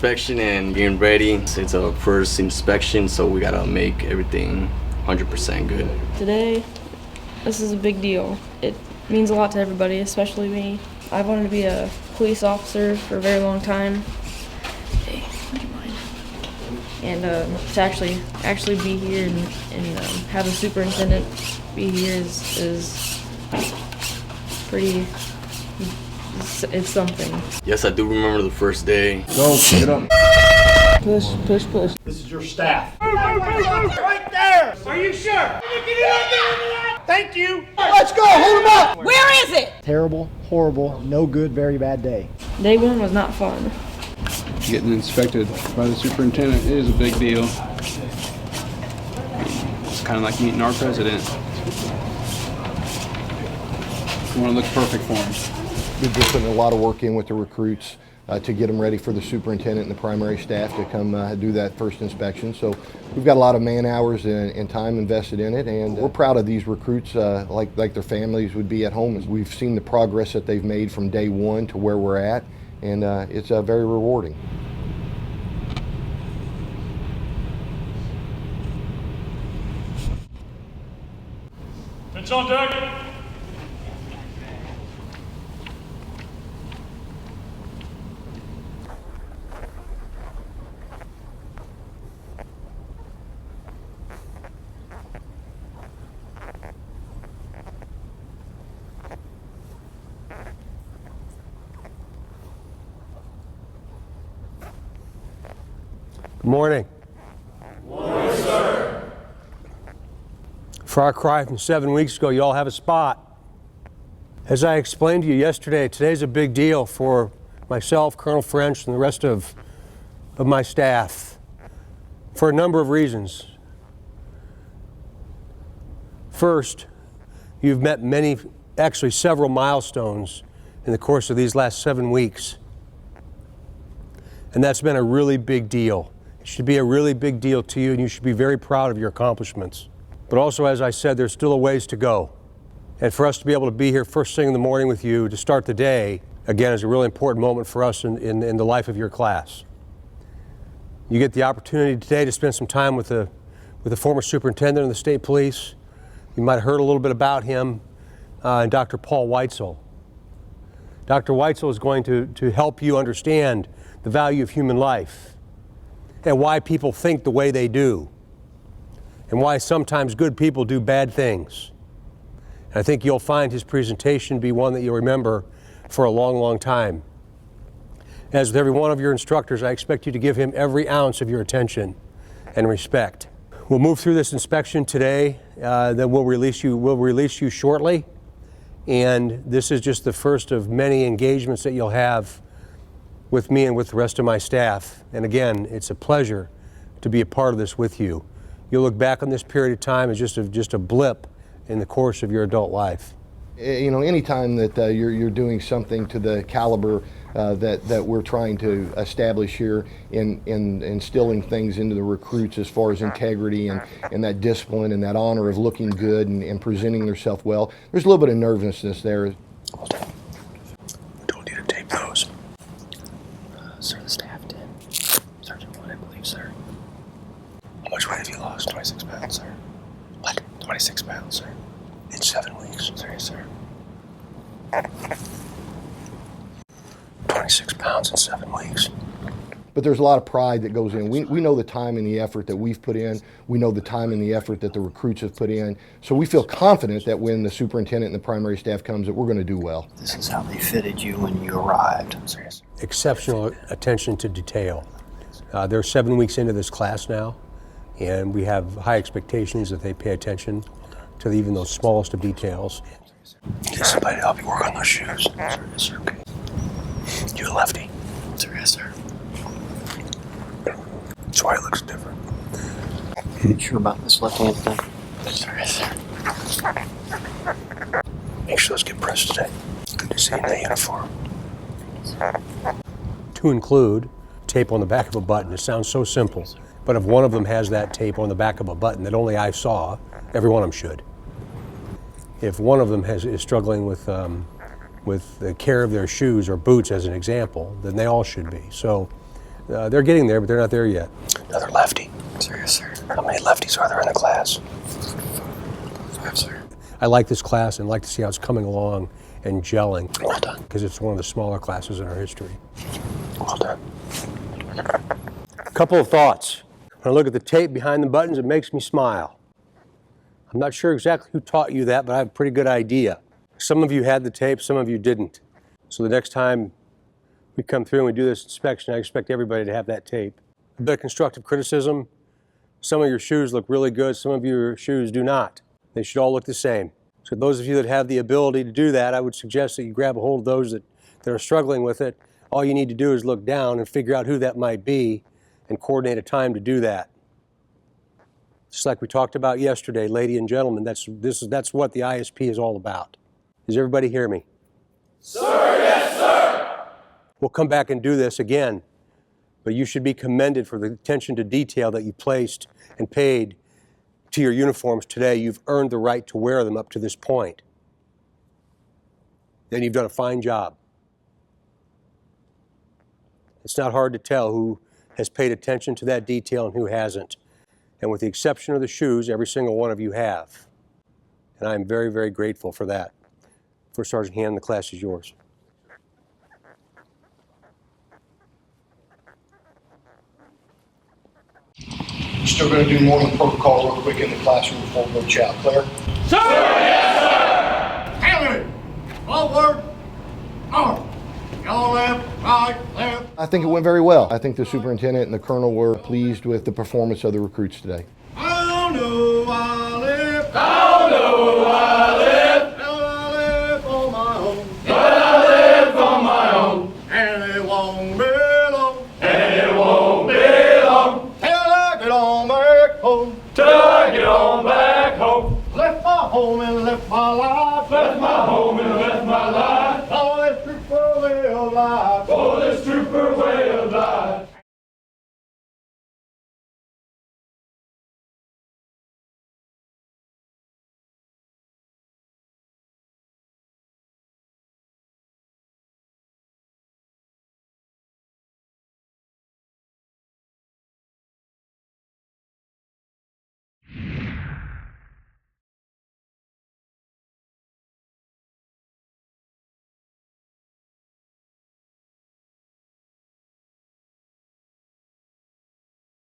inspection and getting ready. It's our first inspection, so we gotta make everything 100% good. Today, this is a big deal. It means a lot to everybody, especially me. I've wanted to be a police officer for a very long time. Hey, would you mind? And to actually be here and have a superintendent be here is pretty. It's something. Yes, I do remember the first day. Go, get up. Push, push, push. This is your staff. Right there! Are you sure? Thank you! Let's go, hold them up! Where is it? Terrible, horrible, no good, very bad day. Day one was not fun. Getting inspected by the superintendent is a big deal. It's kind of like meeting our president. We want to look perfect for him. We've been putting a lot of work in with the recruits to get them ready for the superintendent and the primary staff to come do that first inspection. So we've got a lot of man hours and time invested in it, and we're proud of these recruits like their families would be at home. We've seen the progress that they've made from day one to where we're at, and it's very rewarding. It's on deck. Good morning. Good morning, sir. Far cry from 7 weeks ago, you all have a spot. As I explained to you yesterday, today's a big deal for myself, Colonel French, and the rest of my staff for a number of reasons. First, you've met actually several milestones in the course of these last 7 weeks. And that's been a really big deal. It should be a really big deal to you, and you should be very proud of your accomplishments. But also, as I said, there's still a ways to go. And for us to be able to be here first thing in the morning with you to start the day, again, is a really important moment for us in the life of your class. You get the opportunity today to spend some time with the former superintendent of the state police. You might have heard a little bit about him, and Dr. Paul Weitzel. Dr. Weitzel is going to help you understand the value of human life and why people think the way they do and why sometimes good people do bad things. And I think you'll find his presentation be one that you'll remember for a long, long time. As with every one of your instructors, I expect you to give him every ounce of your attention and respect. We'll move through this inspection today, then we'll release you shortly. And this is just the first of many engagements that you'll have with me and with the rest of my staff. And again, it's a pleasure to be a part of this with you. You'll look back on this period of time as just a blip in the course of your adult life. You know, anytime that you're doing something to the caliber that we're trying to establish here in instilling things into the recruits as far as integrity and that discipline and that honor of looking good and presenting themselves well, there's a little bit of nervousness there. Hold on. Don't need to tape those. Sir, the staff did. Sergeant 1, I believe, sir. How much weight have you lost? 26 pounds, sir. What? 26 pounds, sir. In 7 weeks? Sorry, sir. 26 pounds in 7 weeks. But there's a lot of pride that goes in. We know the time and the effort that we've put in. We know the time and the effort that the recruits have put in. So we feel confident that when the superintendent and the primary staff comes, that we're going to do well. This is how they fitted you when you arrived. Serious. Exceptional attention to detail. They're 7 weeks into this class now, and we have high expectations that they pay attention to even those smallest of details. Get somebody to help you work on those shoes. Sir, yes, sir. Okay. You a lefty? Sir, yes, sir. That's why it looks different. You sure about this left-hand thing? Sir, yes, sir. Make sure those get pressed today. Good to see you in that uniform. To include tape on the back of a button. It sounds so simple, but if one of them has that tape on the back of a button that only I saw, every one of them should. If one of them is struggling with the care of their shoes or boots, as an example, then they all should be. So They're getting there, but they're not there yet. Another lefty. Sir, yes, sir. How many lefties are there in the class? 5, sir. I like this class and like to see how it's coming along and gelling. Well done. Because it's one of the smaller classes in our history. Well done. A couple of thoughts. When I look at the tape behind the buttons, it makes me smile. I'm not sure exactly who taught you that, but I have a pretty good idea. Some of you had the tape, some of you didn't. So the next time we come through and we do this inspection, I expect everybody to have that tape. A bit of constructive criticism. Some of your shoes look really good, some of your shoes do not. They should all look the same. So those of you that have the ability to do that, I would suggest that you grab a hold of those that are struggling with it. All you need to do is look down and figure out who that might be and coordinate a time to do that. Just like we talked about yesterday, ladies and gentlemen, that's what the ISP is all about. Does everybody hear me? Sir, yes, sir. We'll come back and do this again, but you should be commended for the attention to detail that you placed and paid to your uniforms today. You've earned the right to wear them up to this point. And you've done a fine job. It's not hard to tell who has paid attention to that detail and who hasn't. And with the exception of the shoes, every single one of you have. And I'm very, very grateful for that. First Sergeant Hannon, the class is yours. Still going to do morning protocol real quick in the classroom before we go chow. Clear? Sir, yes, sir. Handle it. Forward. Arm. Y'all left, right, left. I think it went very well. I think the superintendent and the colonel were pleased with the performance of the recruits today.